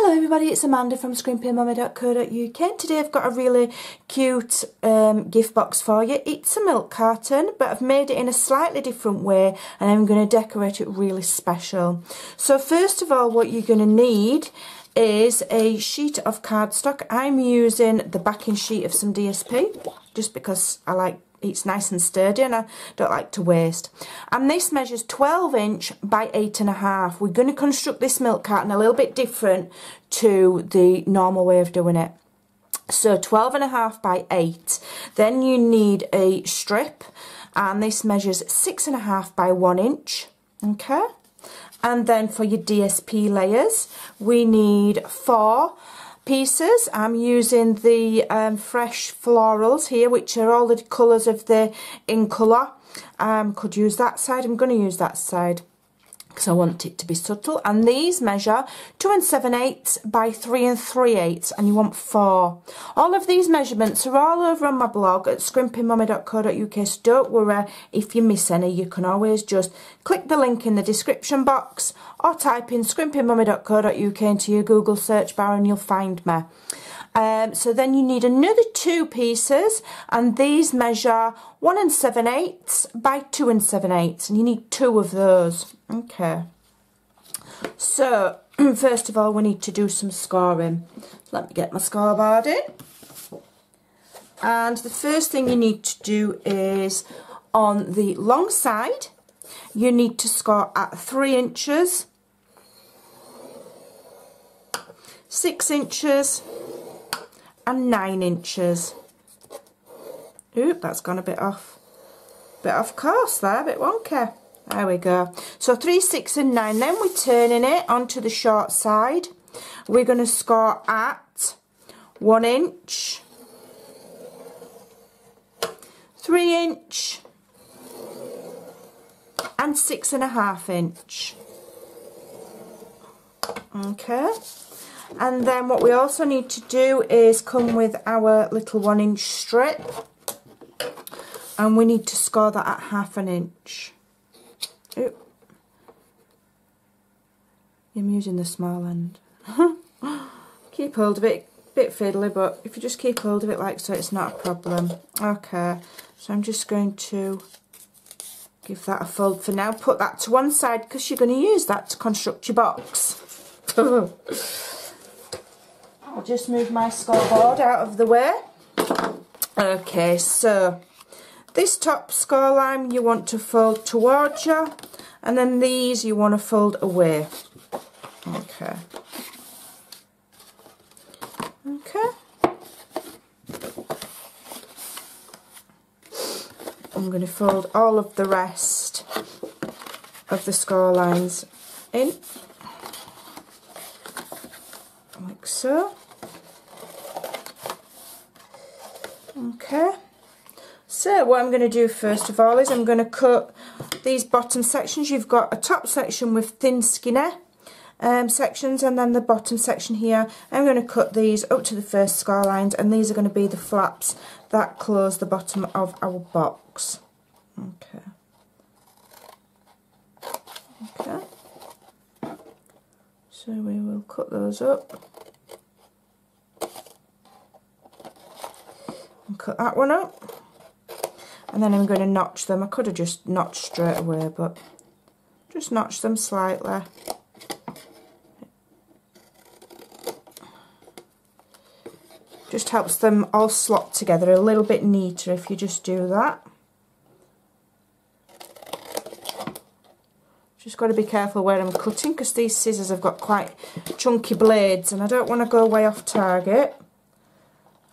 Hello everybody, it's Amanda from Scrimpingmommy.co.uk and today I've got a really cute gift box for you. It's a milk carton, but I've made it in a slightly different way and I'm going to decorate it really special. So first of all, what you're going to need is a sheet of cardstock. I'm using the backing sheet of some DSP just because I like it's nice and sturdy and I don't like to waste. And this measures 12 inch by 8.5. We're going to construct this milk carton a little bit different to the normal way of doing it. So 12.5 by 8. Then you need a strip and this measures 6.5 by 1 inch. Okay. And then for your DSP layers, we need 4 pieces. I'm using the fresh florals here, which are all the colours of the in colour. Could use that side. I'm going to use that side because I want it to be subtle. And these measure 2 7/8 by 3 3/8, and you want 4. All of these measurements are all over on my blog at scrimpingmommy.co.uk, so don't worry if you miss any. You can always just click the link in the description box or type in scrimpingmommy.co.uk into your Google search bar and you'll find me. So then you need another 2 pieces, and these measure 1 7/8 by 2 7/8, and you need 2 of those. Okay. So first of all, we need to do some scoring. Let me get my scoreboard in. And the first thing you need to do is on the long side, you need to score at 3 inches, 6 inches, and 9 inches. Oop, that's gone a bit off course there, a bit wonky. There we go. So 3, 6 and 9. Then we're turning it onto the short side. We're going to score at 1 inch, 3 inch, and 6.5 inch. Okay. And then what we also need to do is come with our little 1 inch strip, and we need to score that at 1/2 inch. Oop. I'm using the small end. Keep hold of it, bit fiddly, but if you just keep hold of it like so, it's not a problem. Okay, so I'm just going to give that a fold for now. Put that to one side because you're going to use that to construct your box. I'll just move my scoreboard out of the way. Okay, so this top score line you want to fold towards you, and then these you want to fold away. Okay. Okay. I'm going to fold all of the rest of the score lines in, like so. Okay, so what I'm going to do first of all is I'm going to cut these bottom sections. You've got a top section with thin skinny sections, and then the bottom section here. I'm going to cut these up to the first score lines, and these are going to be the flaps that close the bottom of our box. Okay. Okay. So we will cut those up. And cut that one up, and then I'm going to notch them. I could have just notched straight away, but just notch them slightly. Just helps them all slot together a little bit neater if you just do that. Just got to be careful where I'm cutting because these scissors have got quite chunky blades and I don't want to go way off target.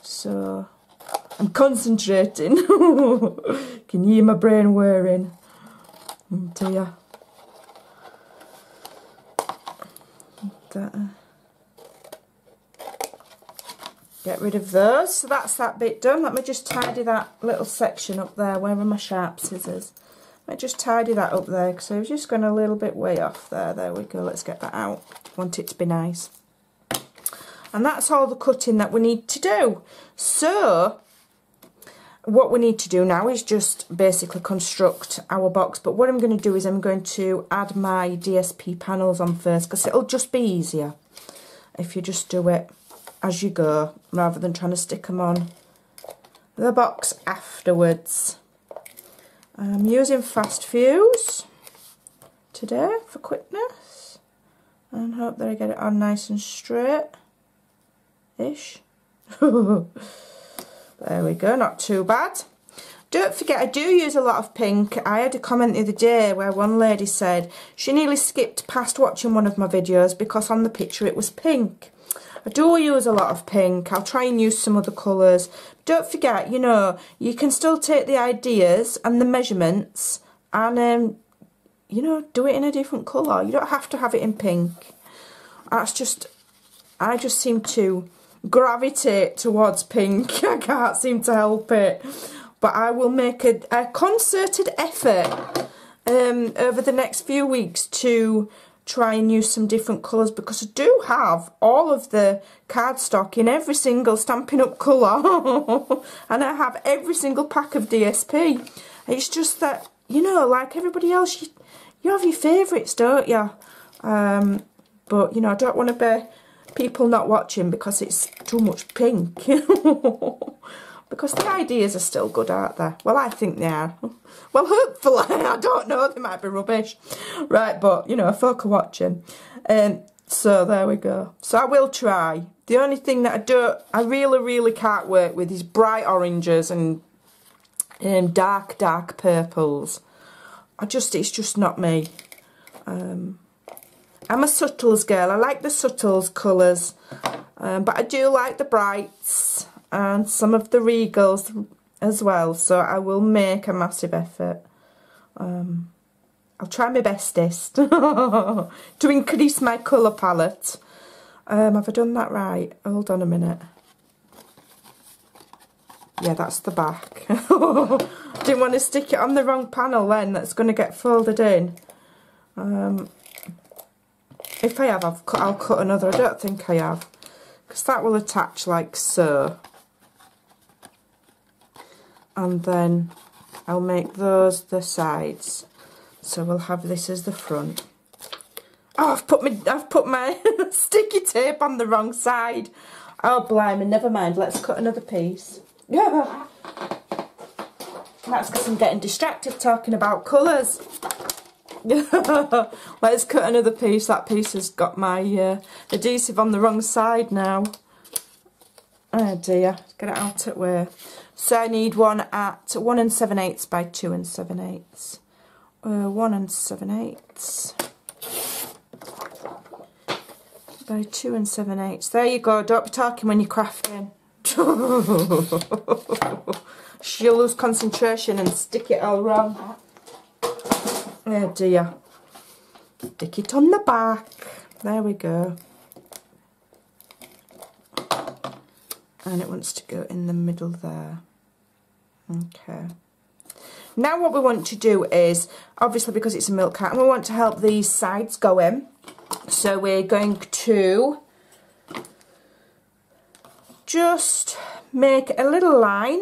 So I'm concentrating. Can you hear my brain whirring? Oh dear. Get rid of those. So that's that bit done. Let me just tidy that little section up there. Where are my sharp scissors? Let me just tidy that up there because I was just going a little bit way off there. There we go. Let's get that out. Want it to be nice. And that's all the cutting that we need to do. So what we need to do now is just basically construct our box, but what I'm going to do is I'm going to add my DSP panels on first because it'll just be easier. if you just do it as you go, rather than trying to stick them on the box afterwards. I'm using Fast Fuse today for quickness, and hope that I get it on nice and straight-ish. There we go, not too bad. Don't forget, I do use a lot of pink. I had a comment the other day where one lady said she nearly skipped past watching one of my videos because on the picture it was pink. I do use a lot of pink. I'll try and use some other colours. Don't forget, you know, you can still take the ideas and the measurements and, you know, do it in a different colour. You don't have to have it in pink. That's just, I just seem to gravitate towards pink. I can't seem to help it. But I will make a concerted effort over the next few weeks to try and use some different colours, because I do have all of the cardstock in every single Stampin' Up colour and I have every single pack of DSP. It's just that, you know, like everybody else, you have your favourites, don't you? But, you know, I don't want to be people not watching because it's too much pink. Because the ideas are still good, aren't they? Well, I think they are. Well, hopefully. I don't know. They might be rubbish. Right, but, you know, folk are watching. So, there we go. So, I will try. The only thing that I really can't work with is bright oranges and dark purples. It's just not me. I'm a subtles girl. I like the subtles colours. But I do like the brights and some of the regals as well, so I will make a massive effort. I'll try my bestest to increase my colour palette. Have I done that right? Hold on a minute. Yeah, that's the back. Didn't want to stick it on the wrong panel then, that's going to get folded in. If I have, I'll cut another. I don't think I have, because that will attach like so. And then I'll make those the sides. So we'll have this as the front. Oh, I've put my sticky tape on the wrong side. Oh, blimey, never mind. Let's cut another piece. Yeah. That's because I'm getting distracted talking about colours. Let's cut another piece. That piece has got my adhesive on the wrong side now. Oh dear, get it out of the way. So I need one at 1 7/8 by 2 7/8. 1 7/8 by 2 7/8. There you go. Don't be talking when you're crafting. She'll lose concentration and stick it all wrong. Oh dear. Stick it on the back. There we go. And it wants to go in the middle there. Okay. Now what we want to do is, obviously because it's a milk carton, we want to help these sides go in. So we're going to just make a little line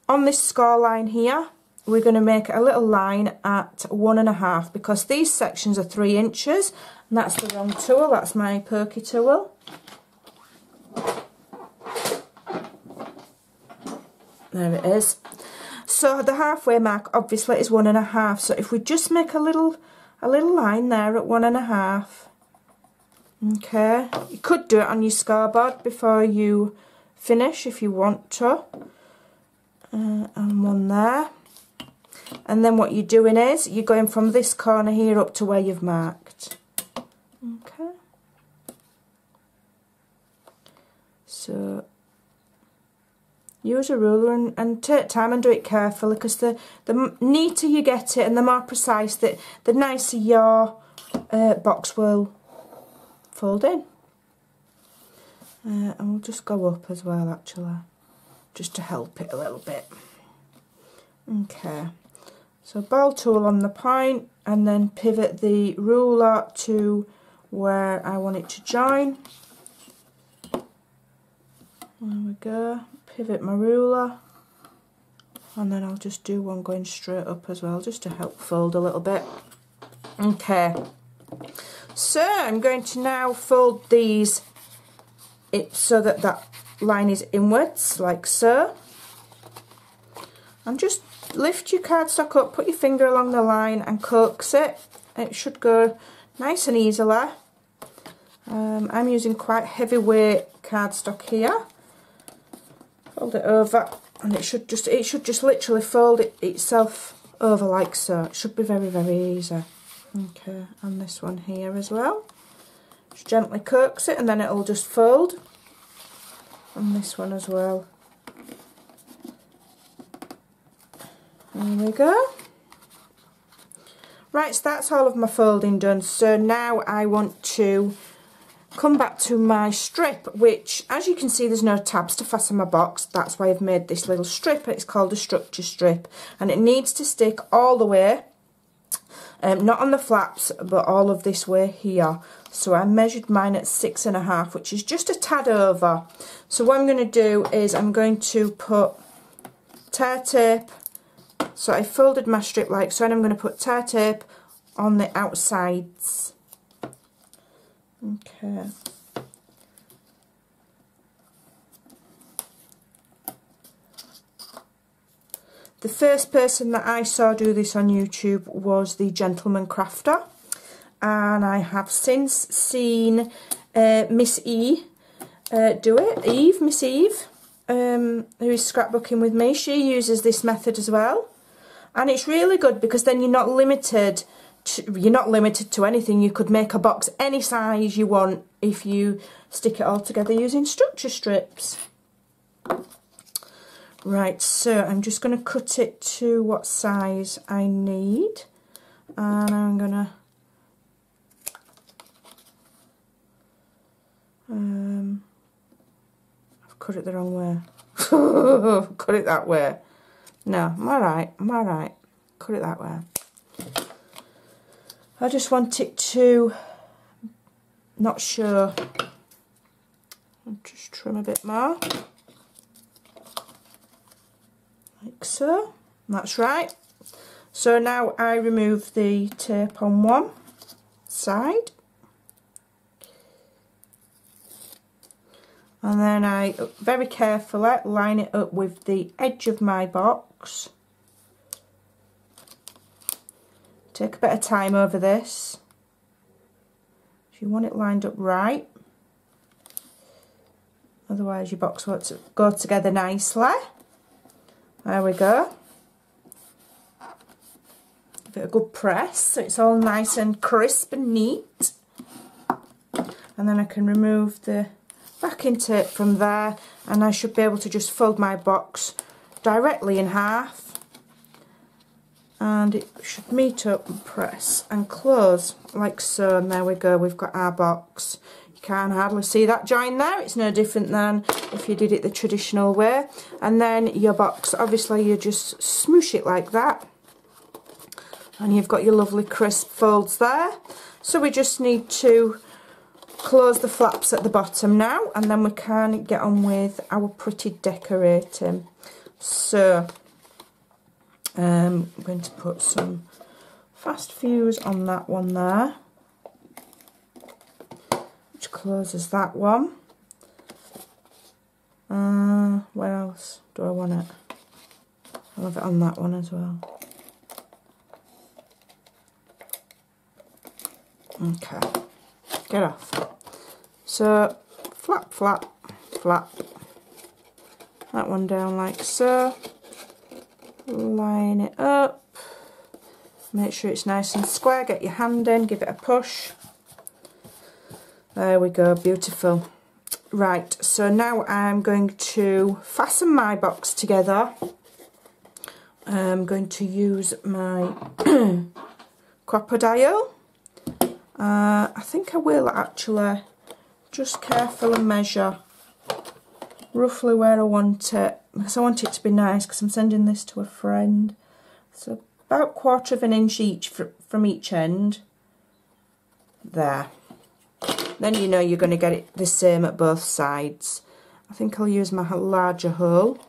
on this score line here. We're going to make a little line at 1.5 because these sections are 3 inches, and that's the wrong tool. That's my pokey tool. There it is. So the halfway mark obviously is 1.5. So if we just make a little line there at 1.5. Okay. You could do it on your scoreboard before you finish if you want to. And one there. And then what you're doing is you're going from this corner here up to where you've marked. Okay. So use a ruler and take time and do it carefully, because the neater you get it and the more precise, the nicer your box will fold in. And we'll just go up as well, actually, just to help it a little bit. Okay, so ball tool on the point and then pivot the ruler to where I want it to join. There we go. Pivot my ruler, and then I'll just do one going straight up as well, just to help fold a little bit. Okay, So I'm going to now fold these so that that line is inwards, like so. And just lift your cardstock up, put your finger along the line and coax it. It should go nice and easily. I'm using quite heavyweight cardstock here. Fold it over, and it should just literally fold itself over like so. It should be very, very easy. Okay, and this one here as well. Just gently coax it and then it'll just fold. And this one as well. There we go. Right, so that's all of my folding done. So now I want to come back to my strip, which, as you can see, there's no tabs to fasten my box. That's why I've made this little strip. It's called a structure strip, and it needs to stick all the way, not on the flaps, but all of this way here. So I measured mine at 6.5, which is just a tad over. So what I'm going to do is I'm going to put tear tape. So I folded my strip like so, and I'm going to put tear tape on the outsides. Okay. The first person that I saw do this on YouTube was the Gentleman Crafter, and I have since seen Miss E do it. Miss Eve, who is scrapbooking with me, she uses this method as well, and it's really good because then you're not limited to anything. You could make a box any size you want if you stick it all together using structure strips. Right, so I'm just going to cut it to what size I need, and I'm going to I've cut it the wrong way. Cut it that way. No, I'm alright, cut it that way. I just want it to not show. I'll just trim a bit more. Like so. That's right. So now I remove the tape on one side. And then I very carefully line it up with the edge of my box. Take a bit of time over this. If you want it lined up right. Otherwise your box won't go together nicely. There we go. Give it a good press so it's all nice and crisp and neat. And then I can remove the backing tape from there, and I should be able to just fold my box directly in half. And it should meet up and press and close like so, and there we go, we've got our box. You can't hardly see that join there. It's no different than if you did it the traditional way. And then your box, obviously you just smoosh it like that, and you've got your lovely crisp folds there. So we just need to close the flaps at the bottom now, and then we can get on with our pretty decorating. So I'm going to put some fast fuse on that one there, which closes that one. Where else do I want it? I'll have it on that one as well. Okay, get off. So flap, flap, flap. That one down like so. Line it up. Make sure it's nice and square. Get your hand in, give it a push. There we go, beautiful. Right, so now I'm going to fasten my box together. I'm going to use my crocodile. I think I will actually just carefully measure roughly where I want it, because I want it to be nice, because I'm sending this to a friend. So about 1/4 of an inch each from each end. There. Then you know you're going to get it the same at both sides. I think I'll use my larger hole.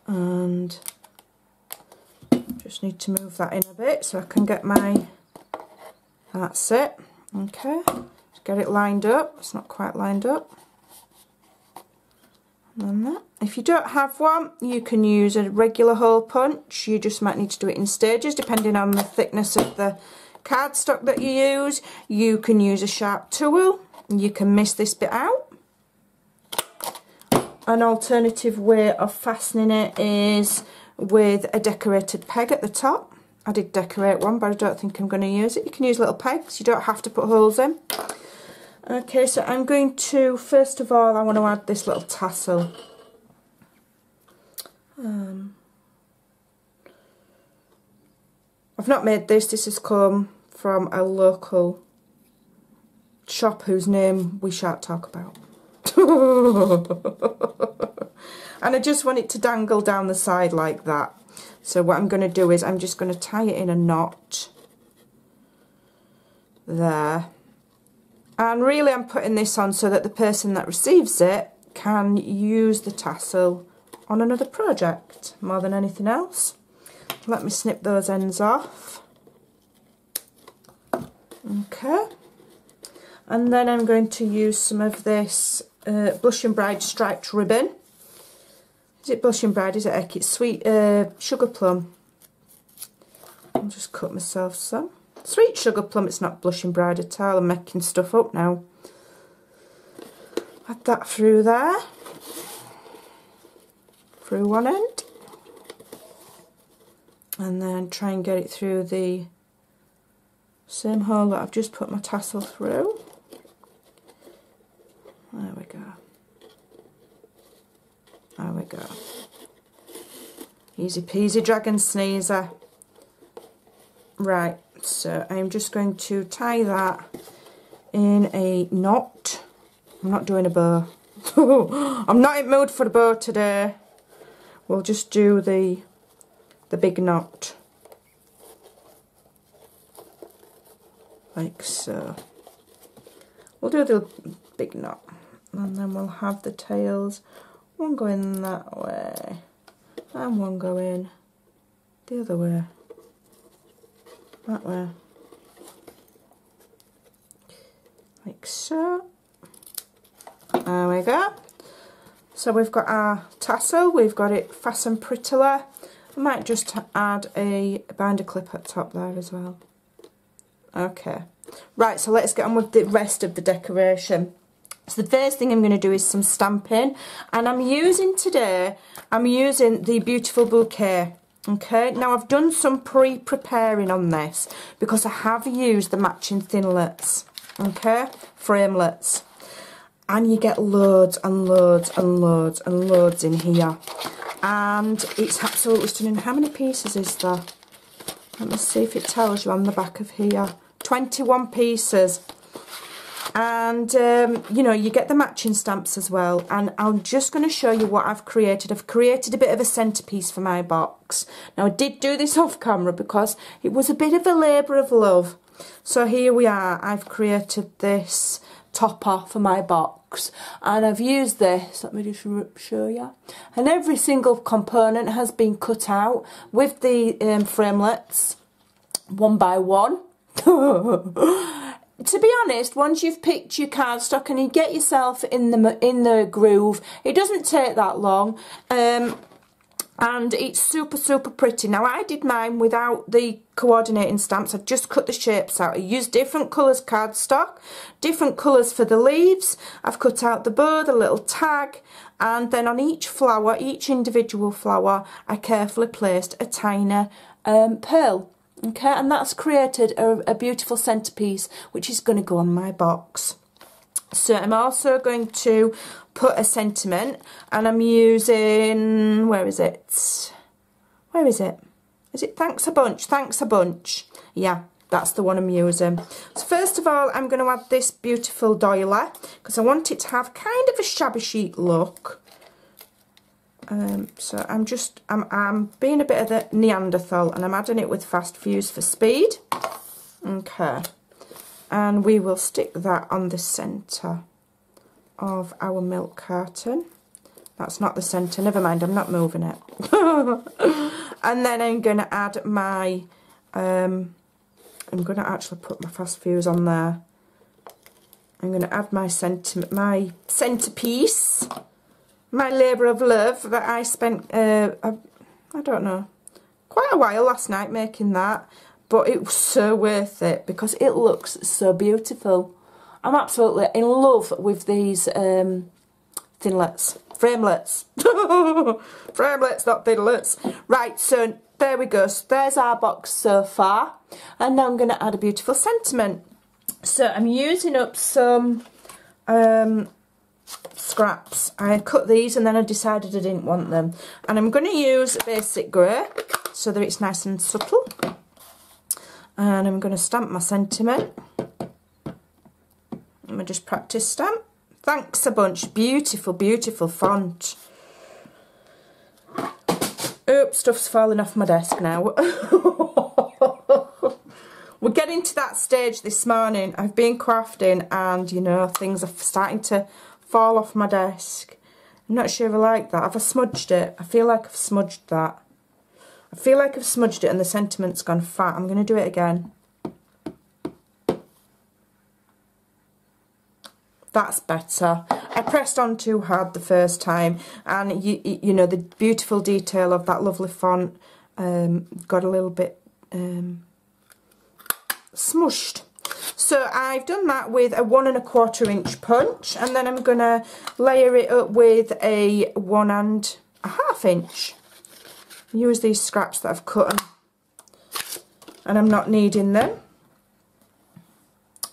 And just need to move that in a bit so I can get my That's it. Okay, just get it lined up. It's not quite lined up. And that. If you don't have one, you can use a regular hole punch. You just might need to do it in stages depending on the thickness of the cardstock that you use. You can use a sharp tool. You can miss this bit out. An alternative way of fastening it is with a decorated peg at the top. I did decorate one, but I don't think I'm going to use it. You can use little pegs. You don't have to put holes in. Okay, so I'm going to, first of all, I want to add this little tassel. I've not made this. This has come from a local shop whose name we shan't talk about. And I just want it to dangle down the side like that. So what I'm going to do is I'm just going to tie it in a knot there. And really I'm putting this on so that the person that receives it can use the tassel on another project more than anything else. Let me snip those ends off. Okay. And then I'm going to use some of this Blush and Bride striped ribbon. Is it Blush and Bride? Is it Eck? It's sweet sugar plum. I'll just cut myself some. Sweet sugar plum, it's not Blush and Bride at all. I'm making stuff up now. Add that through there. Through one end. And then try and get it through the same hole that I've just put my tassel through. There we go. There we go. Easy peasy dragon sneezer. Right, so I'm just going to tie that in a knot. I'm not doing a bow. I'm not in the mood for a bow today. We'll just do the big knot. Like so. We'll do the big knot. And then we'll have the tails. One going that way. And one going the other way. That way. Like so. There we go. So we've got our tassel, we've got it fastened prettily. I might just add a binder clip at the top there as well. Okay. Right, so let's get on with the rest of the decoration. So the first thing I'm going to do is some stamping. And I'm using the Beautiful Bouquet. Okay, now I've done some pre-preparing on this because I have used the matching thinlets, okay, framelets, and you get loads and loads and loads and loads in here, and it's absolutely stunning. How many pieces is there? Let me see if it tells you on the back of here. 21 pieces. And, you know, you get the matching stamps as well. And I'm just going to show you what I've created. I've created a bit of a centerpiece for my box. Now, I did do this off camera because it was a bit of a labour of love. So here we are. I've created this topper for my box. And I've used this. Let me just show you. And every single component has been cut out with the framelets, one by one. To be honest, once you've picked your cardstock and you get yourself in the groove, it doesn't take that long, and it's super pretty. Now I did mine without the coordinating stamps. I just cut the shapes out. I used different colours cardstock, different colours for the leaves. I've cut out the bow, the little tag, and then on each flower, each individual flower, I carefully placed a tiny pearl. Okay, and that's created a beautiful centerpiece which is going to go on my box. So I'm also going to put a sentiment, and I'm using, where is it? Where is it? Is it Thanks a Bunch? Thanks a Bunch. Yeah, that's the one I'm using. So first of all, I'm going to add this beautiful doily because I want it to have kind of a shabby chic look. So I'm being a bit of the Neanderthal, and I'm adding it with fast fuse for speed. Okay, and we will stick that on the centre of our milk carton. That's not the centre, never mind, I'm not moving it. And then I'm going to add my I'm going to actually put my fast fuse on there. I'm going to add my centerpiece, my labour of love that I spent, I don't know, quite a while last night making that, but it was so worth it because it looks so beautiful. I'm absolutely in love with these thinlets, framelets, framelets, not thinlets. Right, so there we go. So there's our box so far, and now I'm going to add a beautiful sentiment. So I'm using up some scraps. I cut these and then I decided I didn't want them, and I'm going to use basic grey so that it's nice and subtle, and I'm going to stamp my sentiment. Let me just practice stamp. Thanks a bunch. Beautiful, beautiful font. Oops, stuff's falling off my desk now. We're getting to that stage this morning. I've been crafting and, you know, things are starting to fall off my desk. I'm not sure if I like that. Have I smudged it? I feel like I've smudged that. I feel like I've smudged it and the sentiment's gone fat. I'm going to do it again. That's better. I pressed on too hard the first time, and you know, the beautiful detail of that lovely font got a little bit smushed. So I've done that with a 1 1/4 inch punch, and then I'm gonna layer it up with a 1 1/2 inch. Use these scraps that I've cut and I'm not needing them.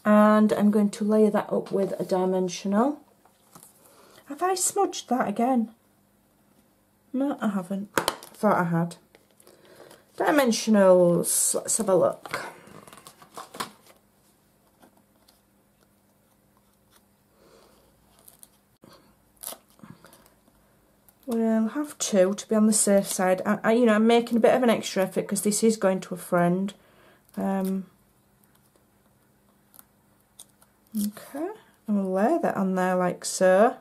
And I'm going to layer that up with a dimensional. Have I smudged that again? No, I haven't. Thought I had. Dimensionals, let's have a look. We'll have to be on the safe side. You know, I'm making a bit of an extra effort because this is going to a friend. Okay, and we'll lay that on there like so.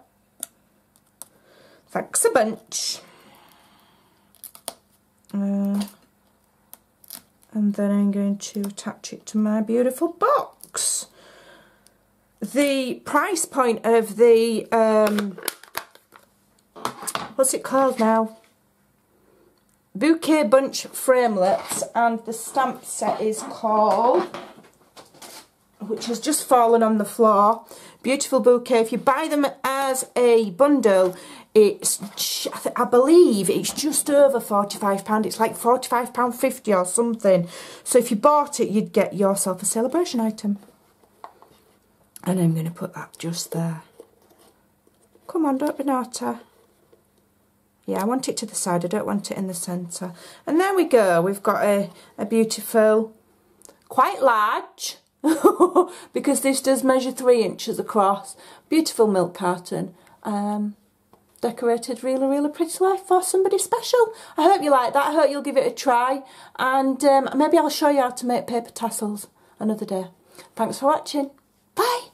Thanks a bunch. And then I'm going to attach it to my beautiful box. The price point of the, what's it called now? Bouquet Bunch Framelets, and the stamp set is called, which has just fallen on the floor, Beautiful Bouquet. If you buy them as a bundle, it's, I believe it's just over £45. It's like £45.50 or something. So if you bought it, you'd get yourself a celebration item. And I'm going to put that just there. Come on, don't be naughty. Yeah, I want it to the side, I don't want it in the centre. And there we go, we've got a beautiful, quite large, because this does measure 3 inches across, beautiful milk carton, decorated really, really prettily for somebody special. I hope you like that, I hope you'll give it a try, and maybe I'll show you how to make paper tassels another day. Thanks for watching, bye!